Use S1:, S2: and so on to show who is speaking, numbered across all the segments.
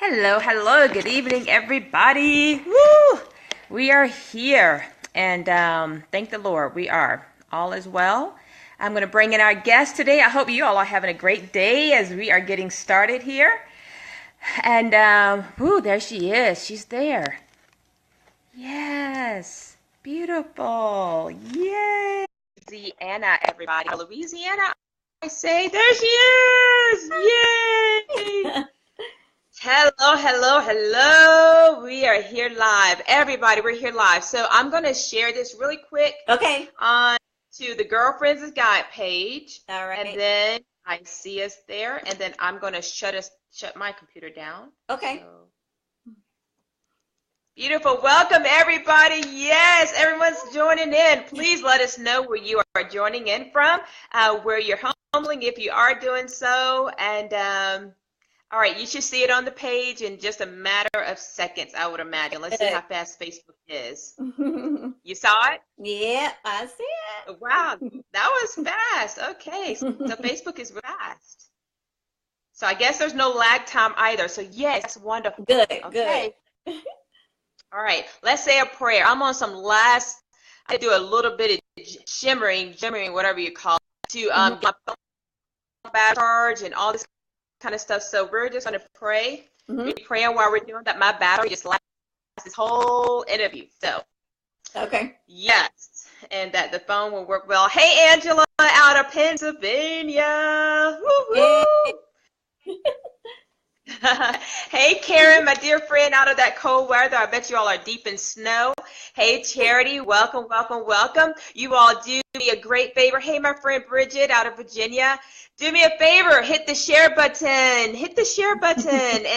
S1: Hello, hello, good evening, everybody. Woo! We are here, and thank the Lord, we are. All is well. I'm going to bring in our guest today. I hope you all are having a great day as we are getting started here. And, there she is. She's there. Yes, beautiful. Yay. Louisiana, everybody. Louisiana, I say, there she is. Yay. Hello, hello, hello. We are here live. Everybody, we're here live. So I'm going to share this really quick on to the Girlfriends Guide page.
S2: All right.
S1: And then I see us there. And then I'm going to shut my computer down.
S2: Okay.
S1: So. Beautiful. Welcome, everybody. Yes, everyone's joining in. Please let us know where you are joining in from, where you're homeschooling if you are doing so. And all right, you should see it on the page in just a matter of seconds, I would imagine. Let's see how fast Facebook is. You saw it?
S2: Yeah, I see it.
S1: Wow, that was fast. Okay, so Facebook is fast. So I guess there's no lag time either. So yes, that's wonderful.
S2: Good,
S1: okay.
S2: Good.
S1: All right, let's say a prayer. I'm on I do a little bit of shimmering, whatever you call it, to get my phone back charged and all this kind of stuff. So we're just going to pray. We're praying while we're doing that. My battery just lasts this whole interview. So,
S2: okay. Yes,
S1: and that the phone will work well. Hey, Angela, out of Pennsylvania. Woo-hoo. Hey, Karen, my dear friend, out of that cold weather. I bet you all are deep in snow. Hey, Charity, welcome, welcome, welcome. You all do me a great favor. Hey, my friend Bridget out of Virginia. Do me a favor, hit the share button, and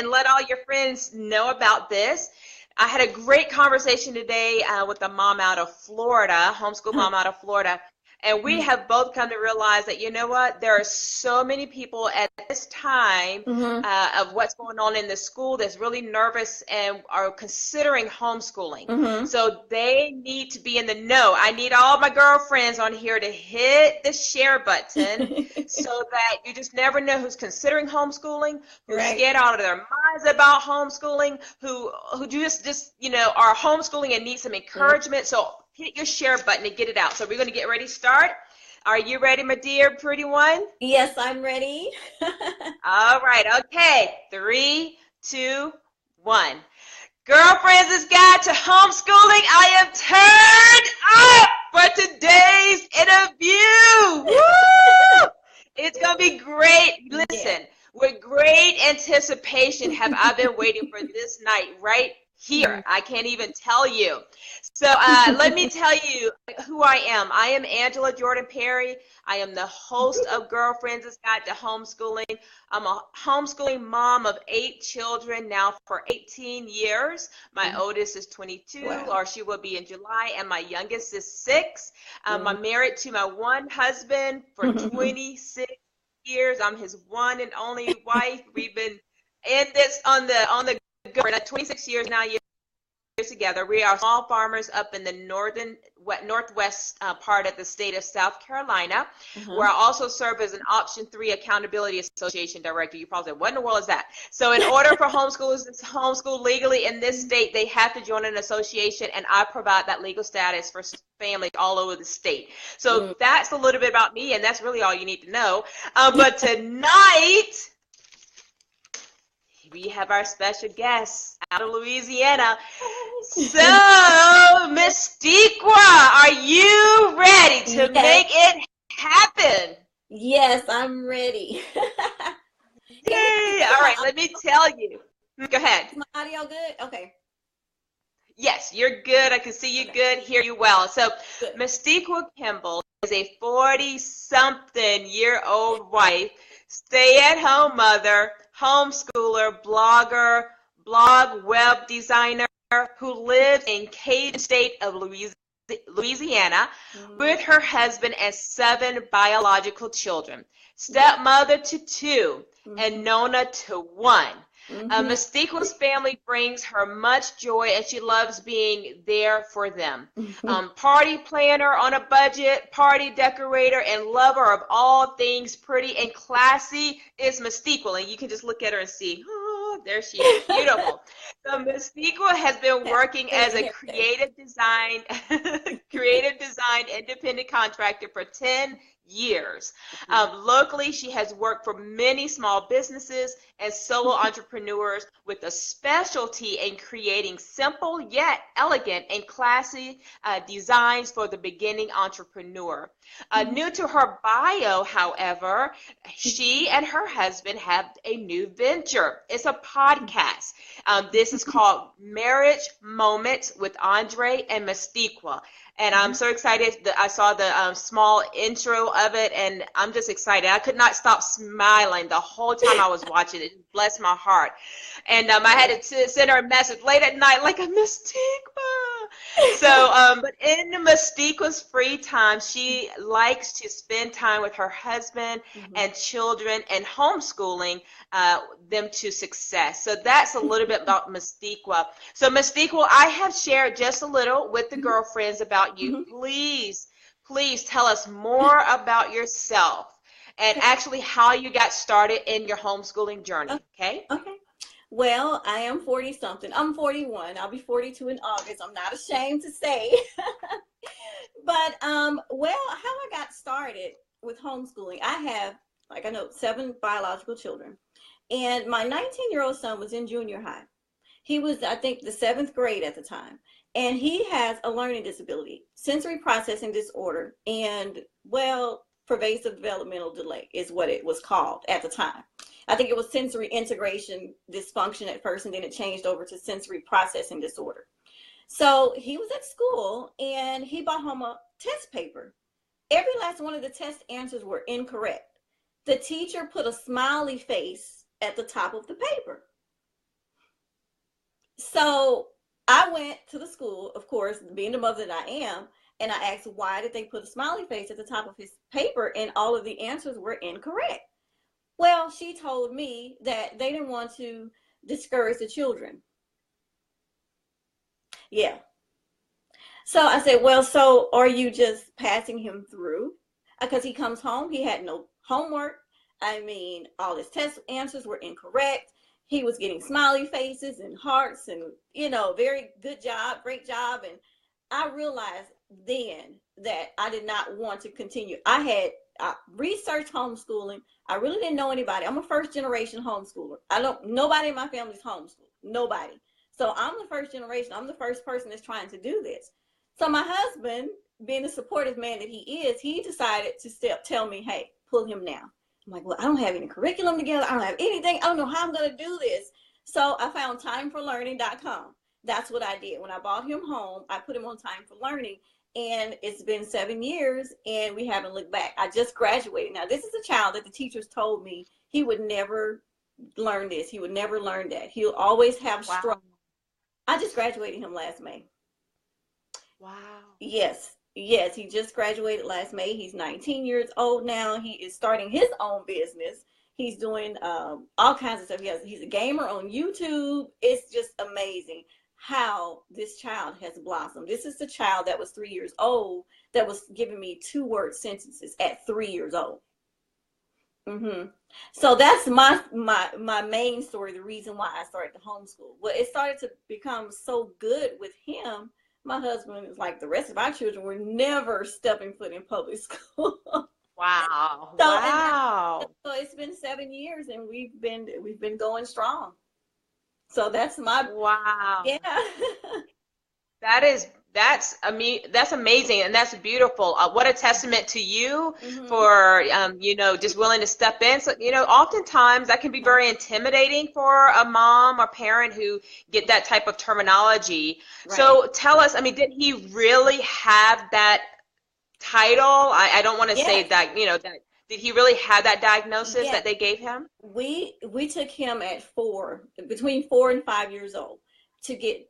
S1: let all your friends know about this. I had a great conversation today with a mom out of Florida, homeschool mom out of Florida, and we have both come to realize that, you know what, there are so many people at this time of what's going on in the school that's really nervous and are considering homeschooling. So they need to be in the know. I need all my girlfriends on here to hit the share button so that you just never know who's considering homeschooling, who's scared out of their minds about homeschooling, who just are homeschooling and need some encouragement. So hit your share button and get it out. So we're going to get ready to start. Are you ready, my dear pretty one?
S2: Yes, I'm ready.
S1: All right. Okay. 3, 2, 1. Girlfriends' Guide to Homeschooling. I am turned up for today's interview. Woo! It's going to be great. Listen, with great anticipation have I been waiting for this night right here. I can't even tell you. So let me tell you who I am. I am Angela Jordan Perry. I am the host of Girlfriends' Guide to Homeschooling. I'm a homeschooling mom of 8 children now for 18 years. My oldest is 22, or she will be in July, and my youngest is 6. I'm married to my one husband for 26 years. I'm his one and only wife. We've been in this on the 26 years now together. We are small farmers up in the northwest part of the state of South Carolina, where I also serve as an Option 3 Accountability Association Director. You probably said, what in the world is that? So in order for homeschoolers to homeschool legally in this state, they have to join an association, and I provide that legal status for families all over the state. So that's a little bit about me, and that's really all you need to know. But tonight, we have our special guest out of Louisiana. So, Mystiqua, are you ready to make it happen?
S2: Yes, I'm ready.
S1: Yay! All right, let me tell you. Go ahead.
S2: Is my audio good? Okay.
S1: Yes, you're good. I can see you good, hear you well. So, Mystiqua Kimble is a 40-something-year-old wife, stay-at-home mother, homeschooler, blog web designer who lives in Cajun state of Louisiana with her husband and 7 biological children, stepmother to 2 and nonna to 1. Mystiqua's family brings her much joy, and she loves being there for them. Party planner on a budget, party decorator, and lover of all things pretty and classy is Mystiqua. And you can just look at her and see, oh, There she is. Beautiful. So Mystiqua has been working as a creative design independent contractor for 10 years. Locally, she has worked for many small businesses and solo entrepreneurs with a specialty in creating simple yet elegant and classy designs for the beginning entrepreneur. New to her bio, however, she and her husband have a new venture. It's a podcast. This is called Marriage Moments with Andre and Mystiqua. And I'm so excited that I saw the small intro of it, and I'm just excited. I could not stop smiling the whole time I was watching it. It blessed my heart. And I had to send her a message late at night, like, I Mystiqua. So, but in Mystiqua's free time, she likes to spend time with her husband and children and homeschooling them to success. So that's a little bit about Mystiqua. So Mystiqua, I have shared just a little with the girlfriends about you. Please tell us more about yourself and actually how you got started in your homeschooling journey. Okay.
S2: Well, I am 40 something. I'm 41. I'll be 42 in August. I'm not ashamed to say. But well, how I got started with homeschooling, I have, like, I know 7 biological children, and my 19-year-old son was in junior high. He was, I think, the 7th grade at the time. And he has a learning disability, sensory processing disorder, and, well, pervasive developmental delay is what it was called at the time. I think it was sensory integration dysfunction at first, and then it changed over to sensory processing disorder. So he was at school, and he brought home a test paper. Every last one of the test answers were incorrect. The teacher put a smiley face at the top of the paper. So I went to the school, of course, being the mother that I am, and I asked, why did they put a smiley face at the top of his paper and all of the answers were incorrect? Well, she told me that they didn't want to discourage the children. Yeah. So I said, well, so are you just passing him through? Because he comes home, he had no homework. I mean, all his test answers were incorrect. He was getting smiley faces and hearts and, you know, very good job, great job. And I realized then that I did not want to continue. I had researched homeschooling. I really didn't know anybody. I'm a first generation homeschooler. Nobody in my family's homeschooled. Nobody. So I'm the first generation. I'm the first person that's trying to do this. So my husband, being the supportive man that he is, he decided to tell me, hey, pull him now. I'm like, well, I don't have any curriculum together. I don't have anything. I don't know how I'm going to do this. So I found timeforlearning.com. That's what I did. When I brought him home, I put him on Time for Learning, and it's been 7 years and we haven't looked back. I just graduated. Now, this is a child that the teachers told me he would never learn this. He would never learn that. He'll always have struggle. I just graduated him last May.
S1: Wow.
S2: Yes, he just graduated last May. He's 19 years old now. He is starting his own business. He's doing all kinds of stuff. He's a gamer on YouTube. It's just amazing how this child has blossomed. This is the child that was 3 years old that was giving me 2-word sentences at 3 years old. So that's my main story, the reason why I started to homeschool. Well, it started to become so good with him. My husband is like the rest of our children. We're never stepping foot in public school.
S1: Wow.
S2: So it's been 7 years and we've been going strong. So that's my Yeah.
S1: That's amazing, and that's beautiful. What a testament to you for just willing to step in. So oftentimes that can be very intimidating for a mom or parent who get that type of terminology. Right. So tell us, did he really have that title? I don't want to say that, that. Did he really have that diagnosis that they gave him?
S2: We took him at between 4 and 5 years old to get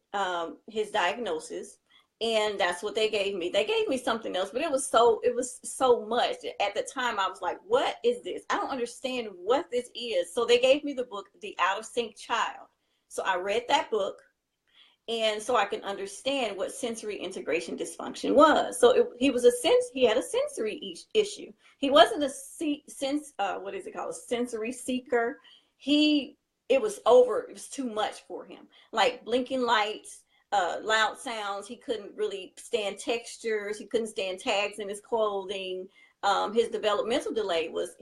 S2: his diagnosis, and that's what they gave me. They gave me something else, but it was so much. At the time, I was like, "What is this? I don't understand what this is." So they gave me the book, The Out of Sync Child. So I read that book, and so I can understand what sensory integration dysfunction was. So he had a sensory issue. He wasn't a sensory seeker. He it was over. It was too much for him. Like blinking lights, loud sounds. He couldn't really stand textures. He couldn't stand tags in his clothing. His developmental delay was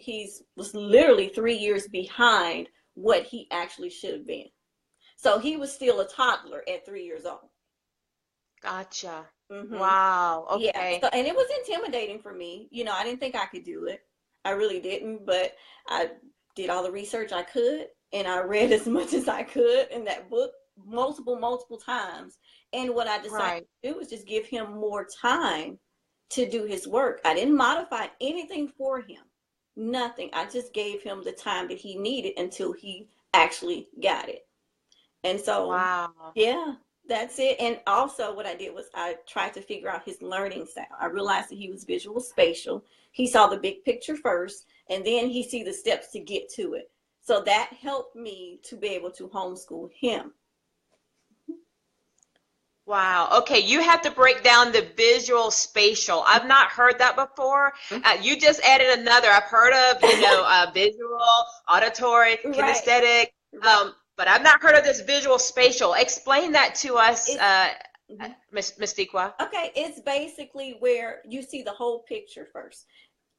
S2: was literally 3 years behind what he actually should have been. So he was still a toddler at 3 years old.
S1: Gotcha.
S2: Hmm.
S1: Wow.
S2: Yeah.
S1: Okay.
S2: So, and it was intimidating for me. I didn't think I could do it. I really didn't, but I did all the research I could, and I read as much as I could in that book multiple times. And what I decided
S1: Right.
S2: to do was just give him more time to do his work. I didn't modify anything for him. Nothing. I just gave him the time that he needed until he actually got it. And so,
S1: Wow.
S2: yeah, that's it. And also, what I did was I tried to figure out his learning style. I realized that he was visual spatial. He saw the big picture first, and then he see the steps to get to it. So that helped me to be able to homeschool him.
S1: Wow. Okay, you have to break down the visual spatial. I've not heard that before. You just added another. I've heard of, visual, auditory,
S2: Right,
S1: kinesthetic,
S2: right.
S1: but I've not heard of this visual spatial. Explain that to us,
S2: It's mhm.
S1: Miss Mystiqua.
S2: Okay. It's basically where you see the whole picture first.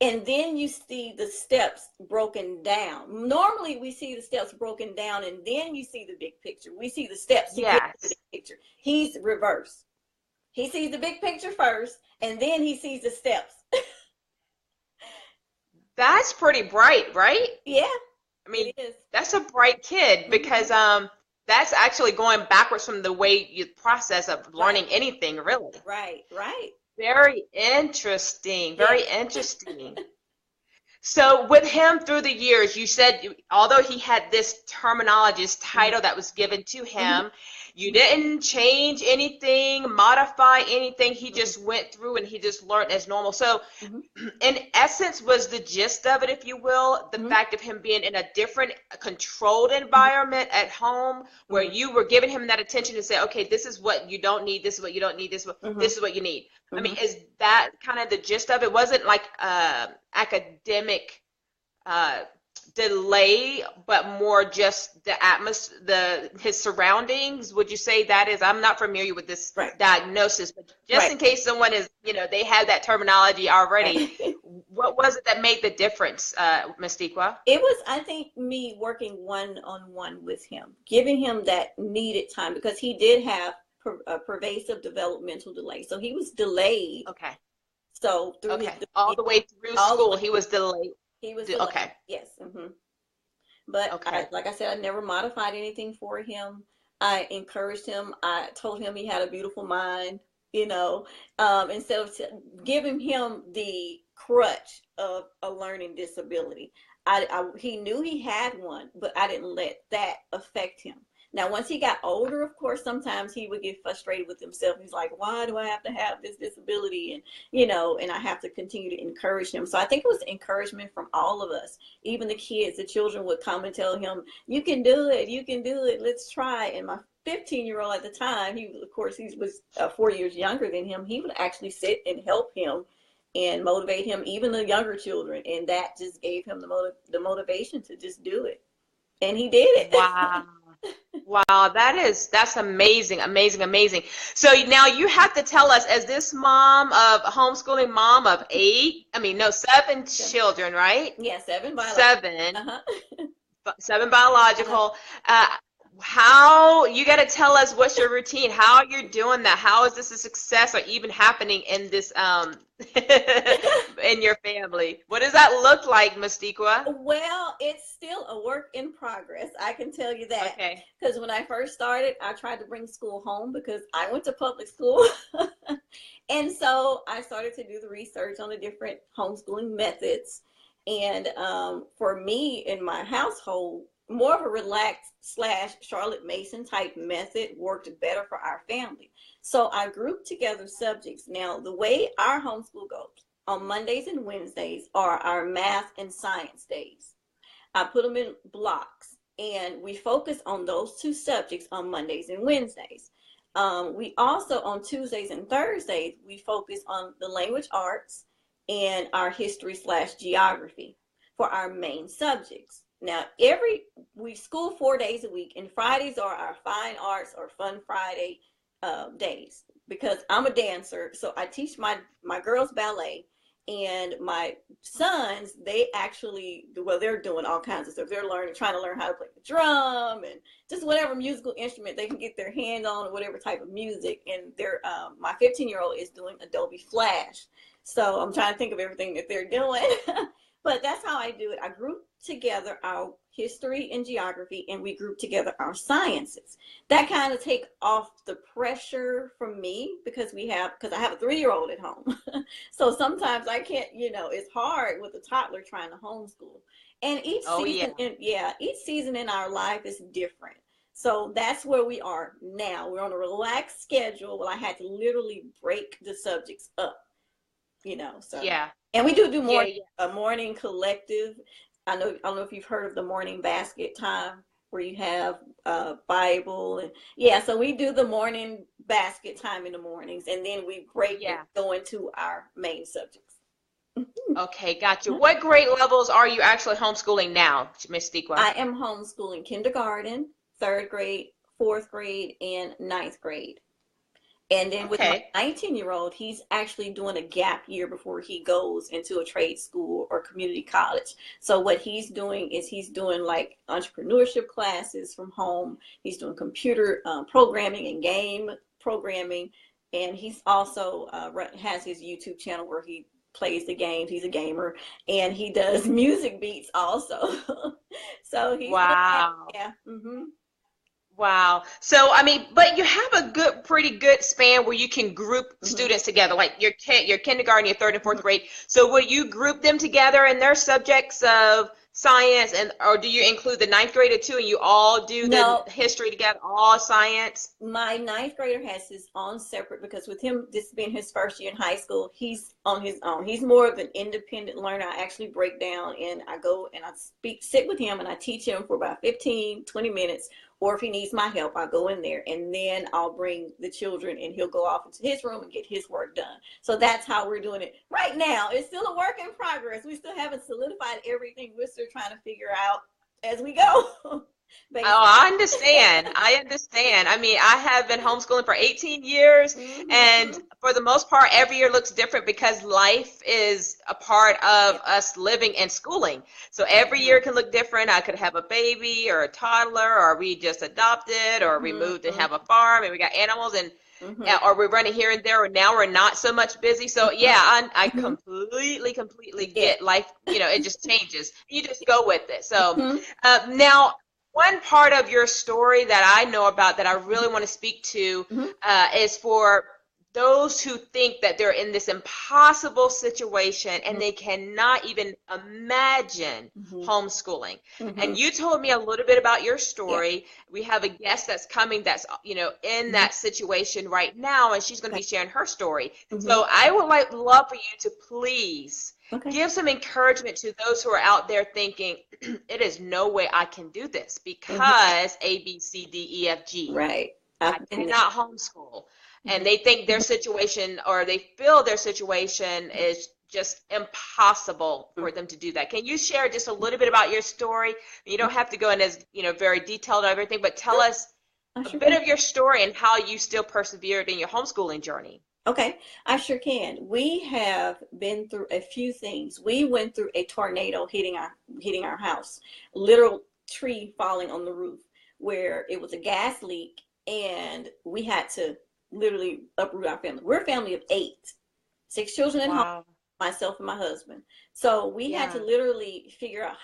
S2: And then you see the steps broken down. Normally, we see the steps broken down, and then you see the big picture. We see the steps to get to the
S1: Yes.
S2: big picture. He's reversed. He sees the big picture first, and then he sees the steps.
S1: That's pretty bright, right?
S2: Yeah,
S1: I
S2: it
S1: mean,
S2: is.
S1: that's a bright kid because
S2: Mhm.
S1: that's actually going backwards from the way you process of
S2: Right,
S1: learning anything, really.
S2: right, right.
S1: Very interesting.
S2: Yeah.
S1: Very interesting. So with him through the years, you said although he had this terminology, this
S2: Mhm.
S1: title that was given to
S2: Mhm.
S1: him, you didn't change anything, modify anything. He
S2: Mhm.
S1: just went through and he just learned as normal. So
S2: Mhm.
S1: in essence, was the gist of it, if you will, the
S2: Mhm.
S1: fact of him being in a different controlled
S2: Mhm.
S1: environment at home where
S2: Mhm.
S1: you were giving him that attention to say, okay, this is what you don't need, this is what you don't need,
S2: Mhm.
S1: this is what you need. I mean,
S2: Mhm.
S1: is that kind of the gist of it? Wasn't like academic uh, delay, but more just the atmosphere, his surroundings. Would you say that is? I'm not familiar with this
S2: Right,
S1: diagnosis, but just
S2: right,
S1: in case someone is, they have that terminology already.
S2: right.
S1: What was it that made the difference, Mystiqua?
S2: It was, I think, me working one on one with him, giving him that needed time because he did have a pervasive developmental delay. So he was delayed.
S1: Okay,
S2: So through his,
S1: okay, all the way through
S2: all the way,
S1: school, he was delayed.
S2: he was delayed.
S1: Okay,
S2: Yes. But
S1: okay,
S2: like I said, I never modified anything for him. I encouraged him. I told him he had a beautiful mind, instead of giving him the crutch of a learning disability. He knew he had one, but I didn't let that affect him. Now, once he got older, of course, sometimes he would get frustrated with himself. He's like, why do I have to have this disability? And I have to continue to encourage him. So I think it was encouragement from all of us. Even the kids, the children would come and tell him, you can do it, let's try. And my 15-year-old at the time, he was 4 years younger than him. He would actually sit and help him and motivate him, even the younger children. And that just gave him the motivation to just do it. And he did it.
S1: wow. Wow, that's amazing, amazing, amazing. So now you have to tell us, as this mom of homeschooling mom of no, seven children, right?
S2: Yeah, seven biological.
S1: Seven,
S2: Uh-huh.
S1: seven
S2: Uh-huh.
S1: biological. How you got to tell us what's your routine? How you're doing that? How is this a success or even happening in this in your family? What does that look like, Mystiqua?
S2: Well, it's still a work in progress. I can tell you that.
S1: Okay,
S2: Because when I first started, I tried to bring school home because I went to public school. And so I started to do the research on the different homeschooling methods. And for me in my household, more of a relaxed slash Charlotte Mason type method worked better for our family. So I grouped together subjects. Now, the way our homeschool goes on Mondays and Wednesdays are our math and science days. I put them in blocks and we focus on those two subjects on Mondays and Wednesdays. We also, on Tuesdays and Thursdays, we focus on the language arts and our history slash geography for our main subjects. Now, we school 4 days a week, and Fridays are our fine arts or fun Friday days, because I'm a dancer. So I teach my girls ballet, and my sons, they actually, well, they're doing all kinds of stuff. They're trying to learn how to play the drum and just whatever musical instrument they can get their hand on, or whatever type of music. And they're my 15-year-old is doing Adobe Flash. So I'm trying to think of everything that they're doing. But that's how I do it. I group together our history and geography, and we group together our sciences. That kind of take off the pressure from me, because I have a 3-year-old at home. So sometimes I can't, it's hard with a toddler trying to homeschool. And each season in our life is different. So that's where we are now. We're on a relaxed schedule. Well, I had to literally break the subjects up, so.
S1: Yeah.
S2: And we do more a morning collective. I don't know if you've heard of the morning basket time, where you have Bible, and so we do the morning basket time in the mornings, and then we break and go into our main subjects.
S1: Okay, gotcha. What grade levels are you actually homeschooling now, Mystiqua?
S2: I am homeschooling kindergarten, 3rd grade, 4th grade, and 9th grade. And then with my 19-year-old, he's actually doing a gap year before he goes into a trade school or community college. So what he's doing is he's doing like entrepreneurship classes from home. He's doing computer programming and game programming. And he's also has his YouTube channel where he plays the games. He's a gamer, and he does music beats also. So he's
S1: Wow. So, I mean, but you have a pretty good span where you can group students together, like your kindergarten, your 3rd and 4th grade. So will you group them together in their subjects of science, or do you include the 9th grader too, and you all do the history together, all science?
S2: My 9th grader has his own separate, because with him, this being his 1st year in high school, he's on his own. He's more of an independent learner. I actually break down, and I go and I sit with him, and I teach him for about 15, 20 minutes. Or if he needs my help, I'll go in there, and then I'll bring the children, and he'll go off into his room and get his work done. So that's how we're doing it right now. It's still a work in progress. We still haven't solidified everything. We're still trying to figure out as we go.
S1: Oh, I understand. I mean, I have been homeschooling for 18 years, and for the most part, every year looks different, because life is a part of us living and schooling. So every year can look different. I could have a baby or a toddler, or we just adopted, or we moved and have a farm, and we got animals, and or we're running here and there, or now we're not so much busy. So I completely get life. It just changes. You just go with it. So now, one part of your story that I know about that I really want to speak to is for those who think that they're in this impossible situation and they cannot even imagine homeschooling. And you told me a little bit about your story. We have a guest that's coming that's in that situation right now, and she's going to be sharing her story. So I would love for you to please give some encouragement to those who are out there thinking, it is no way I can do this because A, B, C, D, E, F, G.
S2: Right.
S1: I cannot homeschool. And they think their situation, or they feel their situation is just impossible for them to do that. Can you share just a little bit about your story? You don't have to go in as very detailed on everything, but tell us a bit of your story and how you still persevered in your homeschooling journey.
S2: Okay, I sure can. We have been through a few things. We went through a tornado hitting our house, literal tree falling on the roof, where it was a gas leak, and we had to literally uproot our family. We're a family of 8, 6 children at home, myself and my husband. So we had to literally figure out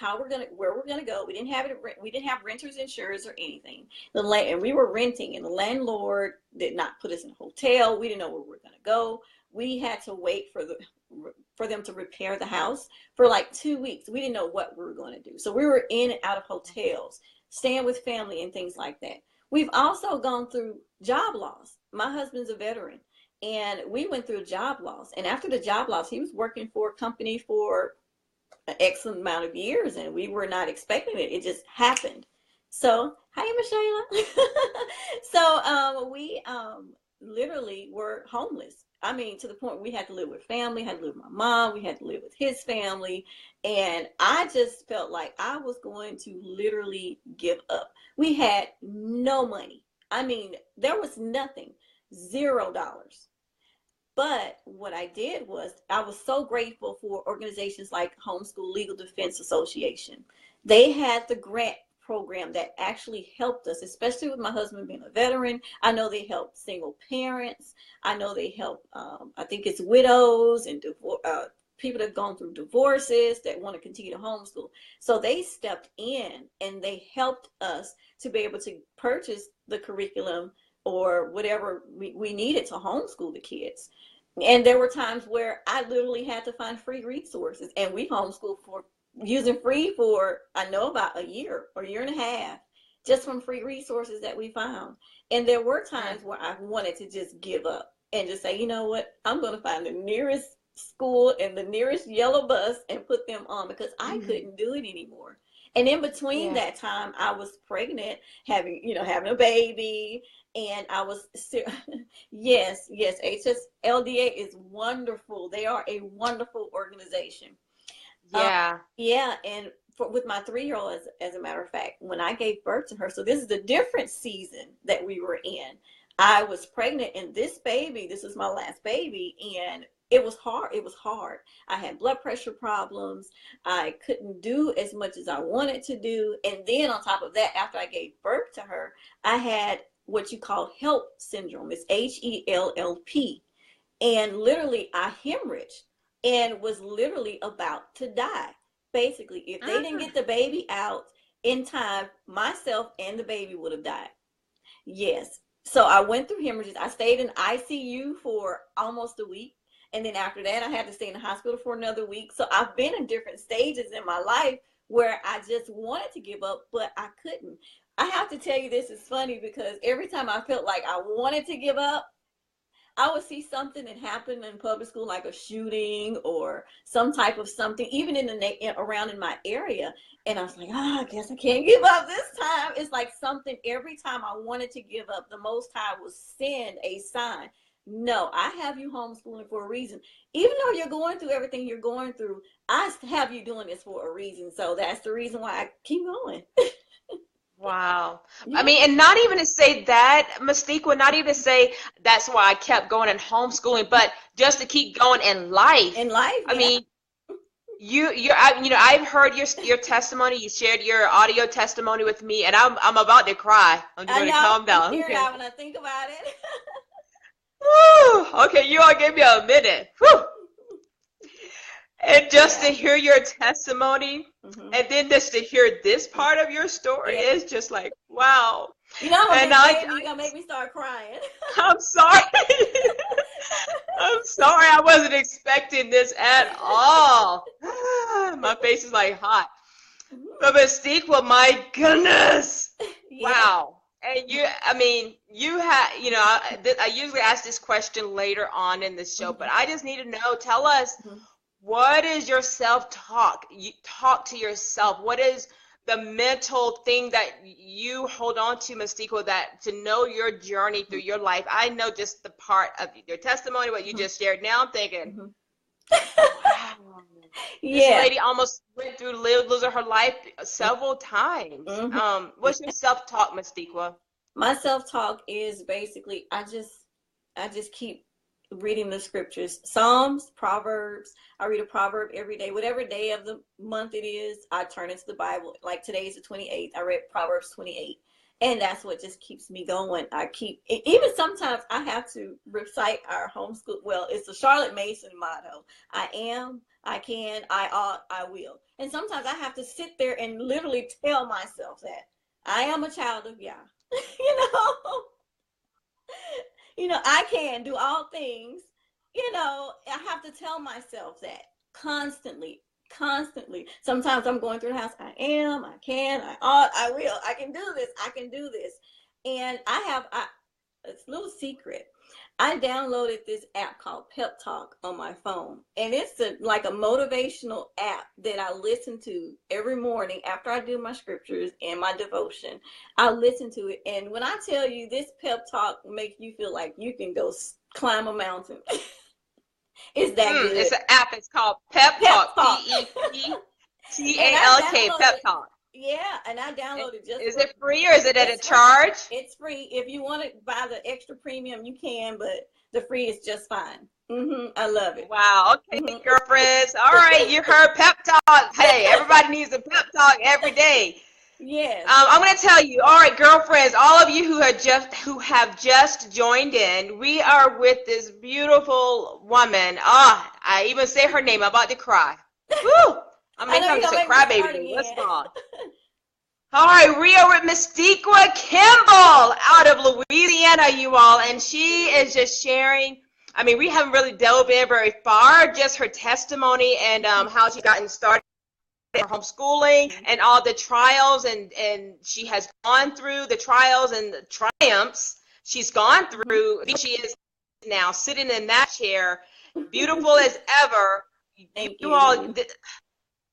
S2: where we're gonna go. We didn't have renters insurance or anything. And we were renting, and the landlord did not put us in a hotel. We didn't know where we were gonna go. We had to wait for them to repair the house for like 2 weeks. We didn't know what we were going to do. So we were in and out of hotels, staying with family and things like that. We've also gone through job loss. My husband's a veteran, and we went through job loss. And after the job loss, he was working for a company for an excellent amount of years, and we were not expecting it. It just happened. So, hi, Michelle. So we literally were homeless. I mean, to the point we had to live with family, had to live with my mom, we had to live with his family. And I just felt like I was going to literally give up. We had no money. I mean, there was nothing, $0. But what I did was I was so grateful for organizations like Homeschool Legal Defense Association. They had the grant program that actually helped us, especially with my husband being a veteran. I know they help single parents. I know they help, I think it's widows and people that have gone through divorces that want to continue to homeschool. So they stepped in and they helped us to be able to purchase the curriculum or whatever we needed to homeschool the kids. And there were times where I literally had to find free resources, and we homeschooled for using free for, I know, about a year or year and a half, just from free resources that we found. And there were times where I wanted to just give up and just say, you know what, I'm going to find the nearest school and the nearest yellow bus and put them on, because I couldn't do it anymore. And in between that time, I was pregnant, having a baby, and I was, yes, HSLDA is wonderful. They are a wonderful organization.
S1: Yeah.
S2: And with my 3-year-old, as a matter of fact, when I gave birth to her, so this is a different season that we were in. I was pregnant, and this was my last baby, and it was hard. It was hard. I had blood pressure problems. I couldn't do as much as I wanted to do. And then on top of that, after I gave birth to her, I had what you call HELLP syndrome. It's HELLP. And literally I hemorrhaged and was literally about to die. Basically, if they didn't get the baby out in time, myself and the baby would have died. Yes. So I went through hemorrhages. I stayed in ICU for almost a week. And then after that, I had to stay in the hospital for another week. So I've been in different stages in my life where I just wanted to give up, but I couldn't. I have to tell you, this is funny, because every time I felt like I wanted to give up, I would see something that happened in public school, like a shooting or some type of something, even around in my area. And I was like, I guess I can't give up this time. It's like something, every time I wanted to give up, the Most High will send a sign. No, I have you homeschooling for a reason. Even though you're going through everything you're going through, I have you doing this for a reason. So that's the reason why I keep going.
S1: Wow.
S2: Yeah.
S1: I mean, and not even to say that, Mystiqua, not even to say that's why I kept going in homeschooling, but just to keep going in life.
S2: In life,
S1: I mean, I've heard your testimony. You shared your audio testimony with me, and I'm about to cry. I'm just going to calm down.
S2: I hear that when I think about it.
S1: Woo! Okay, you all give me a minute. Woo! And just to hear your testimony, and then just to hear this part of your story is just like, wow.
S2: You know, you're gonna make me start crying.
S1: I'm sorry. I'm sorry. I wasn't expecting this at all. My face is like hot. But Mystiqua, my goodness. Wow. And I usually ask this question later on in the show, but I just need to know, tell us, what is your self-talk? You talk to yourself. What is the mental thing that you hold on to, Mystiqua, that to know your journey through your life? I know just the part of your testimony, what you just shared. Now I'm thinking, wow. This lady almost went through losing her life several times. What's your self-talk, Mystiqua?
S2: My self-talk is basically, I just keep reading the scriptures, Psalms, Proverbs. I read a proverb every day. Whatever day of the month it is, I turn into the Bible. Like today's the 28th. I read Proverbs 28. And that's what just keeps me going. Even sometimes I have to recite our homeschool. Well, it's the Charlotte Mason motto. I am, I can, I ought, I will. And sometimes I have to sit there and literally tell myself that I am a child of Yah. I can do all things. I have to tell myself that constantly. Sometimes I'm going through the house. I am, I can, I ought, I will. I can do this. I can do this. And it's a little secret. I downloaded this app called Pep Talk on my phone. And it's like a motivational app that I listen to every morning after I do my scriptures and my devotion. I listen to it. And when I tell you, this Pep Talk makes you feel like you can go climb a mountain. It's that
S1: It's
S2: good.
S1: an app. It's called Pep
S2: Pep
S1: Talk.
S2: Talk. And I
S1: PEPTALK. Pep
S2: downloaded,
S1: Talk.
S2: yeah, and I downloaded just
S1: Is
S2: for,
S1: it free or is it at a
S2: it's free.
S1: charge?
S2: It's free. If you want to buy the extra premium, you can, but the free is just fine. I love it.
S1: Wow. Okay,
S2: hmm
S1: girlfriends. All right, you heard Pep Talk. Hey, everybody needs a Pep Talk every day.
S2: Yes.
S1: I'm going to tell you, all right, girlfriends, all of you who have just joined in, we are with this beautiful woman. Ah, I even say her name. I'm about to cry. Woo! I
S2: I
S1: mean,
S2: know
S1: I'm
S2: you're
S1: just
S2: gonna
S1: a
S2: make me start
S1: crybaby. Let's
S2: again.
S1: go. All right, we are with Mystiqua Kimble out of Louisiana, you all, and she is just sharing. I mean, we haven't really delved in very far, just her testimony and how she gotten started her homeschooling and all the trials and she has gone through the trials and the triumphs she's gone through. She is now sitting in that chair, beautiful as ever.
S2: Thank
S1: You all,
S2: you.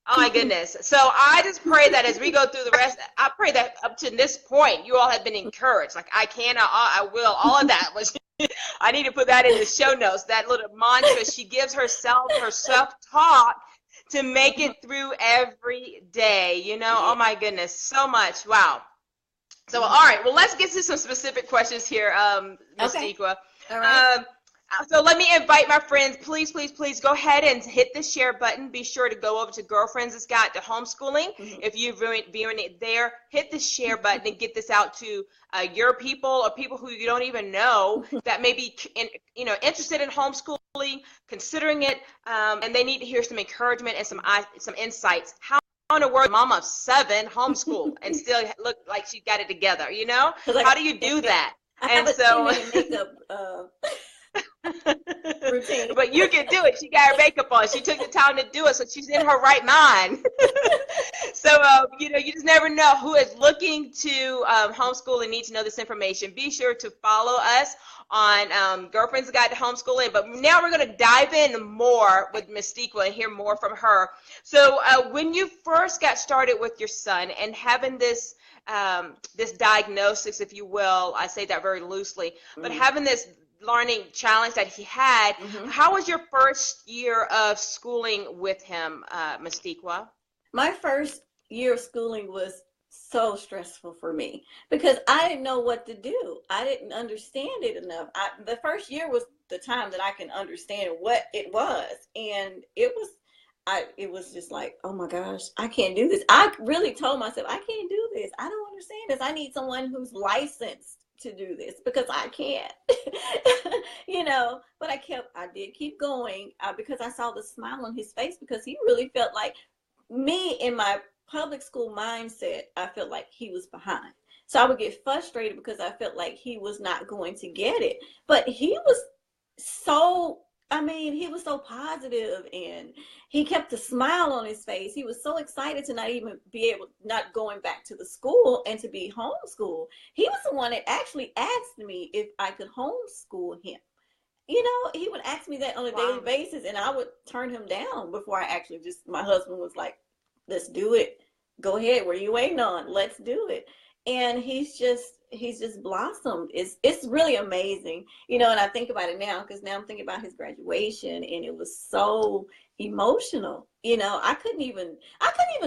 S1: oh my goodness. So I just pray that as we go through the rest, I pray that up to this point, you all have been encouraged. Like I can, I will, all of that was, I need to put that in the show notes, that little mantra she gives herself, her self-talk to make it through every day. You know, oh my goodness, so much. Wow. So, all right, well, let's get to some specific questions here,
S2: Okay.
S1: Mystiqua.
S2: All right.
S1: So let me invite my friends, please, please, please go ahead and hit the share button. Be sure to go over to Girlfriends That's Got to Homeschooling. If you're viewing it there, hit the share button and get this out to your people or people who you don't even know that may be interested in homeschooling, considering it, and they need to hear some encouragement and some insights. How in a word, mama of 7 homeschool and still look like she got it together, you know? How do you do that?
S2: I
S1: And
S2: have a
S1: so
S2: 10-minute makeup routine.
S1: but you can do it. She got her makeup on. She took the time to do it, so she's in her right mind. So, you just never know who is looking to homeschool and need to know this information. Be sure to follow us on Girlfriend's Guide to Homeschooling. But now we're going to dive in more with Mystiqua and hear more from her. So when you first got started with your son and having this diagnosis, if you will, I say that very loosely, but having this learning challenge that he had, how was your first year of schooling with him, Mystiqua?
S2: My first year of schooling was so stressful for me because I didn't know what to do. I didn't understand it enough. The first year was the time that I can understand what it was, and it was just like, oh my gosh, I can't do this. I really told myself, I can't do this. I don't understand this. I need someone who's licensed to do this because I can't, but I did keep going because I saw the smile on his face because he really felt like me in my public school mindset. I felt like he was behind. So I would get frustrated because I felt like he was not going to get it. But he was he was so positive and he kept a smile on his face. He was so excited to not going back to the school and to be homeschooled. He was the one that actually asked me if I could homeschool him. He would ask me that on a daily basis and I would turn him down before my husband was like, let's do it. Go ahead. What are you waiting on? Let's do it. And he's just blossomed. It's really amazing, and I think about it now because now I'm thinking about his graduation and it was so emotional. I couldn't even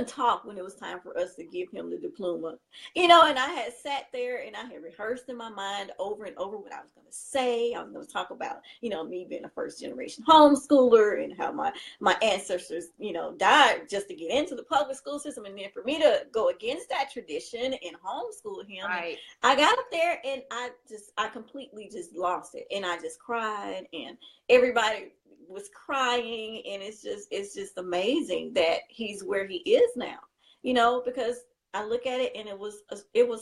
S2: talk when it was time for us to give him the diploma, and I had sat there and I had rehearsed in my mind over and over what I was going to say. I was going to talk about, me being a first generation homeschooler and how my ancestors, died just to get into the public school system. And then for me to go against that tradition and homeschool him,
S1: Right.
S2: I got up there and I completely just lost it. And I just cried and everybody was crying. And it's just amazing that he's where he is now, because I look at it and it was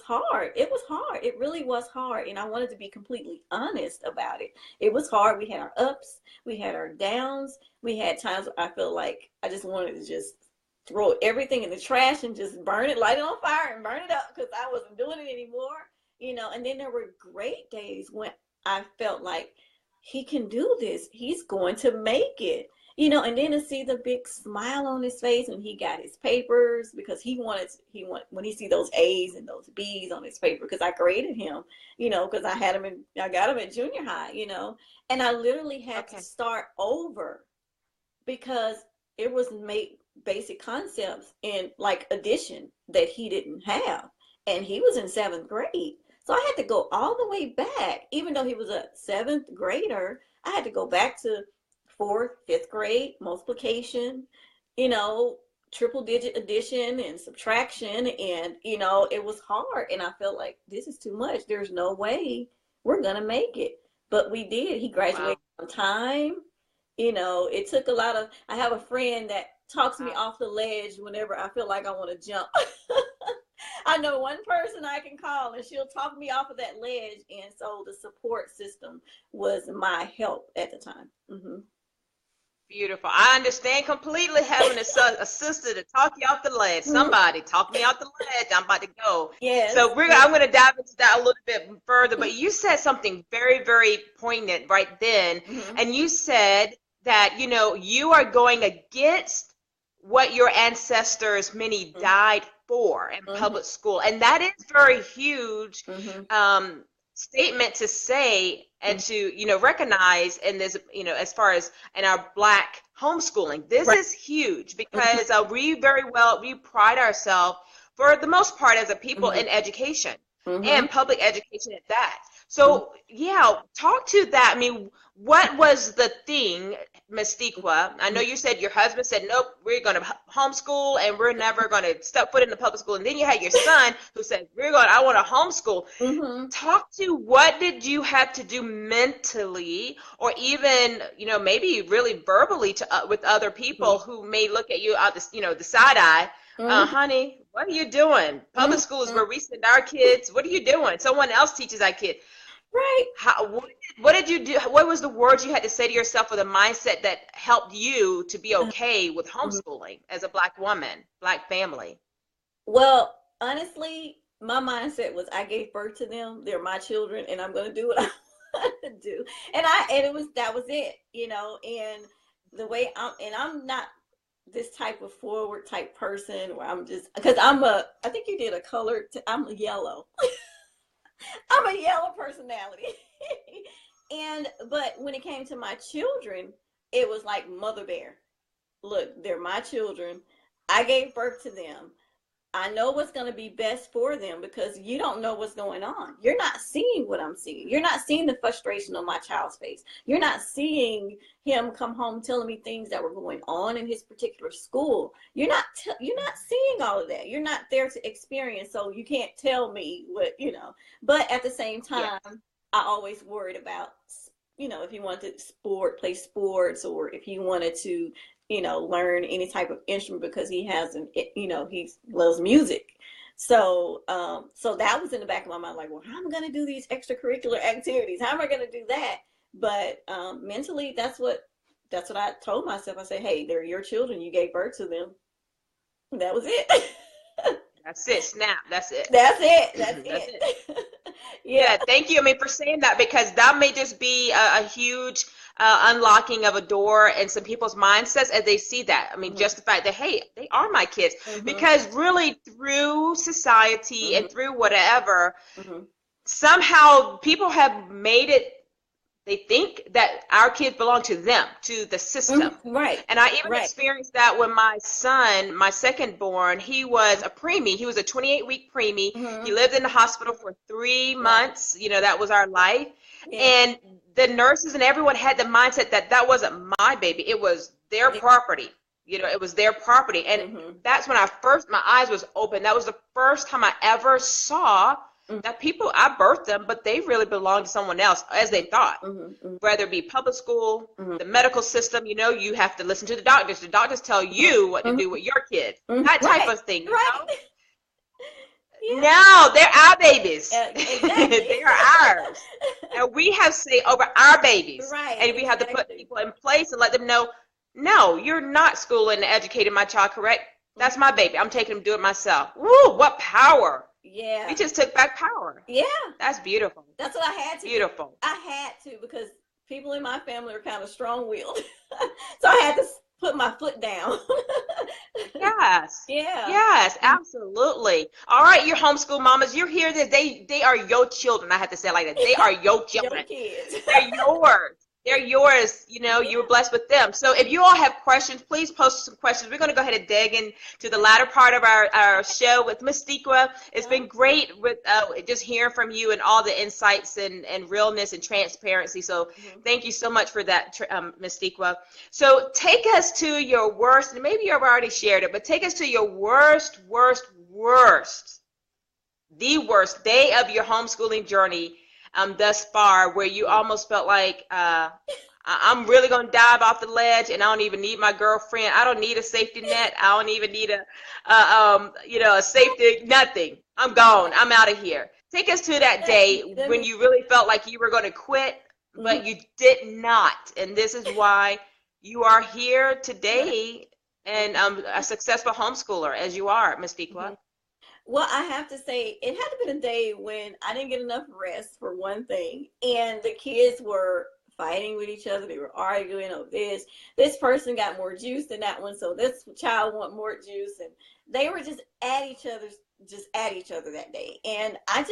S2: hard. It was hard. It really was hard. And I wanted to be completely honest about it. It was hard. We had our ups, we had our downs. We had times where I felt like I just wanted to just throw everything in the trash and just burn it, light it on fire and burn it up because I wasn't doing it anymore, and then there were great days when I felt like he can do this. He's going to make it. And then to see the big smile on his face when he got his papers, because when he see those A's and those B's on his paper, because I graded him, because I got him at junior high, and I literally had to start over because it was made basic concepts in like addition that he didn't have, and he was in 7th grade. So I had to go all the way back, even though he was a 7th grader. I had to go back to 4th, 5th grade multiplication, triple digit addition and subtraction, and it was hard, and I felt like this is too much. There's no way we're gonna make it, but we did. He graduated on time. It took a lot of. I have a friend that talks me off the ledge whenever I feel like I want to jump. I know one person I can call and she'll talk me off of that ledge, and so the support system was my help at the time.
S1: Beautiful. I understand completely having a sister to talk you off the ledge. Somebody talk me off the ledge. I'm about to go.
S2: Yes.
S1: So I'm going to dive into that a little bit further. But you said something very, very poignant right then. And you said that, you are going against what your ancestors, many died for in public school. And that is very huge statement to say and to, recognize in this, as far as in our Black homeschooling. This is huge because we pride ourselves for the most part as a people in education and public education at that. So talk to that. I mean, what was the thing, Mystiqua? I know you said your husband said, nope, we're going to homeschool and we're never going to step foot in the public school. And then you had your son who said, I want to homeschool. Talk to what did you have to do mentally, or even, maybe really verbally with other people who may look at you out the side eye. Honey, what are you doing? Public school is where we send our kids. What are you doing? Someone else teaches our kid.
S2: Right.
S1: What did you do? What was the words you had to say to yourself with a mindset that helped you to be okay with homeschooling as a Black woman, Black family?
S2: Well, honestly, my mindset was I gave birth to them. They're my children, and I'm going to do what I want to do. And that was it, and the way I'm not this type of forward type person where I'm just, because I think you did a color, I'm a yellow. I'm a yellow personality. But when it came to my children, it was like Mother Bear. Look, they're my children. I gave birth to them. I know what's going to be best for them, because you don't know what's going on. You're not seeing what I'm seeing. You're not seeing the frustration on my child's face. You're not seeing him come home telling me things that were going on in his particular school. You're not seeing all of that. You're not there to experience, so you can't tell me what, But at the same time, I always worried about, if he wanted to play sports, or if he wanted to learn any type of instrument, because he he loves music. So that was in the back of my mind, like, well, how am I going to do these extracurricular activities? How am I going to do that? But mentally, that's what I told myself. I said, hey, they're your children. You gave birth to them. That was it.
S1: That's it. Snap. That's it.
S2: That's it.
S1: Yeah. Thank you. For saying that, because that may just be a huge unlocking of a door in some people's mindsets as they see that. Just the fact that, hey, they are my kids. Because really, through society and through whatever, somehow people have made it, they think that our kids belong to them, to the system.
S2: Right.
S1: And I even experienced that when my son, my second born, he was a preemie. He was a 28-week preemie. He lived in the hospital for 3 months. That was our life. And the nurses and everyone had the mindset that wasn't my baby. It was their property. It was their property. And that's when my eyes was open. That was the first time I ever saw that I birthed them, but they really belonged to someone else, as they thought. Whether it be public school, the medical system, you have to listen to the doctors. The doctors tell you what to do with your kid. That type of thing. No, they're our babies.
S2: Exactly.
S1: They are ours. And we have say over our babies.
S2: Right.
S1: And we have to put people in place and let them know, no, you're not schooling and educating my child, correct? That's my baby. I'm taking him to do it myself. Woo, what power.
S2: Yeah.
S1: We just took back power.
S2: Yeah.
S1: That's beautiful.
S2: That's what I had to
S1: Beautiful.
S2: I had to, because people in my family are kind of strong-willed. So I had to put my foot down.
S1: Yes.
S2: Yeah.
S1: Yes, absolutely. All right, your homeschool mamas, you're here that they are your children. I have to say it like that. They are your
S2: Your
S1: children.
S2: kids.
S1: They're yours. They're yours. You know, you were
S2: Yeah.
S1: blessed with them. So if you all have questions, please post some questions. We're going to go ahead and dig into the latter part of our show with Mystiqua. It's
S2: Yeah.
S1: been great with just hearing from you and all the insights and realness and transparency. So
S2: Mhm.
S1: thank you so much for that, Mystiqua. So take us to your worst, and maybe you've already shared it, but take us to your worst, worst, worst, the worst day of your homeschooling journey thus far, where you almost felt like I'm really gonna dive off the ledge, and I don't even need my girlfriend. I don't need a safety net. I don't even need a safety nothing. I'm gone. I'm out of here. Take us to that day
S2: Let
S1: when
S2: me.
S1: you really felt like you were going to quit,
S2: Mhm.
S1: but you did not, and this is why you are here today and a successful homeschooler as you are, Miss Dequa.
S2: Mhm. Well, I have to say, it had been a day when I didn't get enough rest, for one thing, and the kids were fighting with each other. They were arguing over this. This person got more juice than that one, so this child want more juice, and they were just at each other that day. And I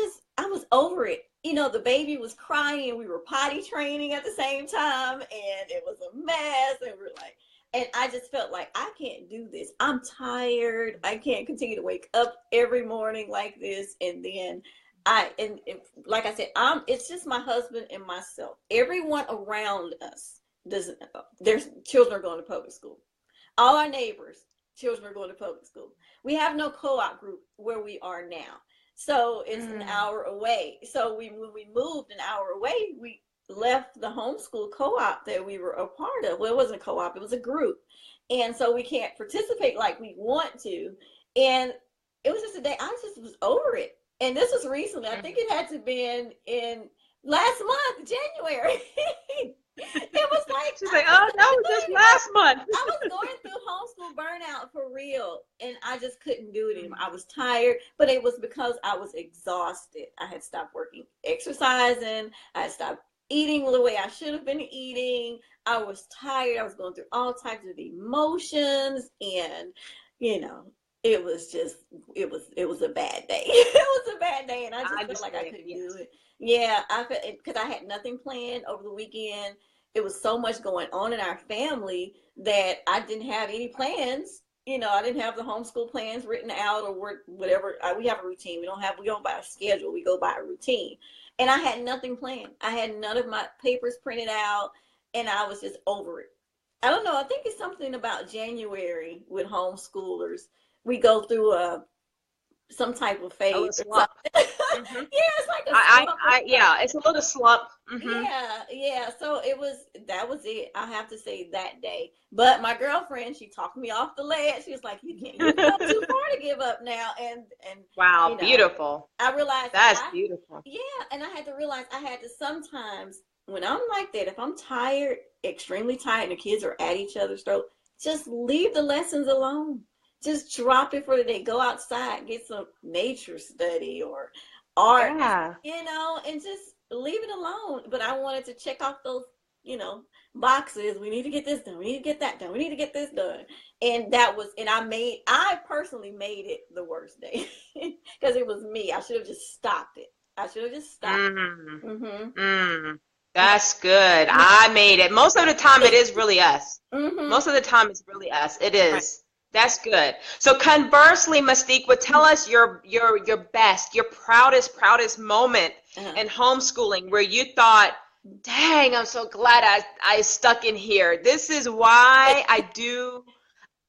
S2: was over it. The baby was crying. We were potty training at the same time, and it was a mess. And we're like, and I just felt like I can't do this. I'm tired. I can't continue to wake up every morning like this. And then like I said, it's just my husband and myself. Everyone around us doesn't, there's children are going to public school. All our neighbors, children are going to public school. We have no co-op group where we are now. So it's an
S1: Mm.
S2: hour away. So when we moved an hour away, we left the homeschool co-op that we were a part of. Well, it wasn't a co-op, it was a group. And so we can't participate like we want to. And it was just a day, I just was over it. And this was recently, I think it had to been in last month, January. It was like
S1: She's
S2: I
S1: like,
S2: just
S1: oh, that
S2: couldn't
S1: was
S2: do
S1: just
S2: it anymore.
S1: last month.
S2: I was going through homeschool burnout for real, and I just couldn't do it anymore. I was tired, but it was because I was exhausted. I had stopped exercising. I had stopped eating the way I should have been eating. I was tired. I was going through all types of emotions, and you know, it was just it was a bad day. It was a bad day, and I
S1: I
S2: just felt like I
S1: understand.
S2: couldn't do
S1: Yes.
S2: it. Yeah, I felt because I had nothing planned over the weekend. It was so much going on in our family that I didn't have any plans. I didn't have the homeschool plans written out or whatever. We have a routine. We don't buy a schedule. We go by a routine. And I had nothing planned. I had none of my papers printed out, and I was just over it. I don't know. I think it's something about January with homeschoolers. We go through some type of
S1: A little
S2: phase or
S1: slump.
S2: something.
S1: Hmm.
S2: Yeah, it's like a slump or
S1: Yeah,
S2: something.
S1: it's a little slump. Hmm.
S2: Yeah, yeah. So that was it. I have to say that day. But my girlfriend, she talked me off the ledge. She was like, you've come too far to give up now. And
S1: Wow,
S2: you know,
S1: beautiful.
S2: I realized
S1: That's beautiful.
S2: yeah, and I had to realize I had to sometimes when I'm like that, if I'm tired, extremely tired, and the kids are at each other's throat, just leave the lessons alone. Just drop it for the day. Go outside, get some nature study or art,
S1: Yeah.
S2: and just leave it alone. But I wanted to check off those, you know, boxes. We need to get this done. We need to get that done. We need to get this done. And I personally made it the worst day because it was me. I should have just stopped it. I should have just stopped.
S1: Mm.
S2: Mm-hmm.
S1: Mm. That's good. I made it. Most of the time, it is really us.
S2: Mm-hmm.
S1: Most of the time, it's really us. It
S2: Right.
S1: is. That's good. So conversely, Mystique, would tell us your best, your proudest moment
S2: Uh-huh.
S1: in homeschooling where you thought, dang, I'm so glad I stuck in here. This is why I do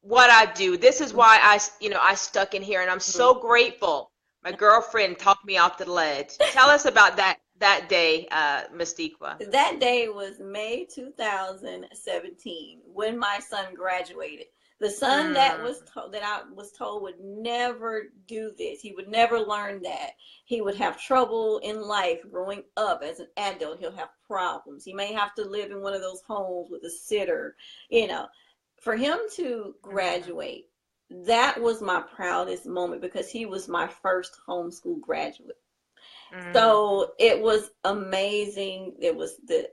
S1: what I do. This is why I stuck in here, and I'm so grateful. My girlfriend talked me off the ledge. Tell us about that day, Mystique.
S2: That day was May 2017 when my son graduated. The son
S1: Mm.
S2: that I was told would never do this. He would never learn that. He would have trouble in life growing up as an adult. He'll have problems. He may have to live in one of those homes with a sitter. You know, for him to
S1: Mm.
S2: graduate, that was my proudest moment because he was my first homeschool graduate.
S1: Mm.
S2: So it was amazing. It was the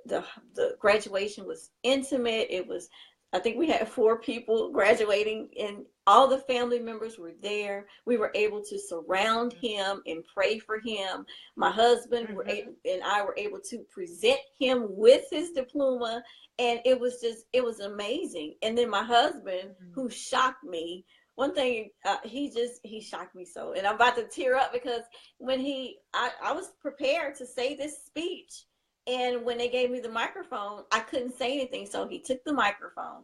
S2: graduation was intimate. It was, I think we had 4 people graduating, and all the family members were there. We were able to surround him and pray for him. My husband
S1: Mm-hmm.
S2: and I were able to present him with his diploma, and it was just, it was amazing. And then my husband, who shocked me, one thing, he shocked me so, and I'm about to tear up because when I was prepared to say this speech, and when they gave me the microphone, I couldn't say anything. So he took the microphone,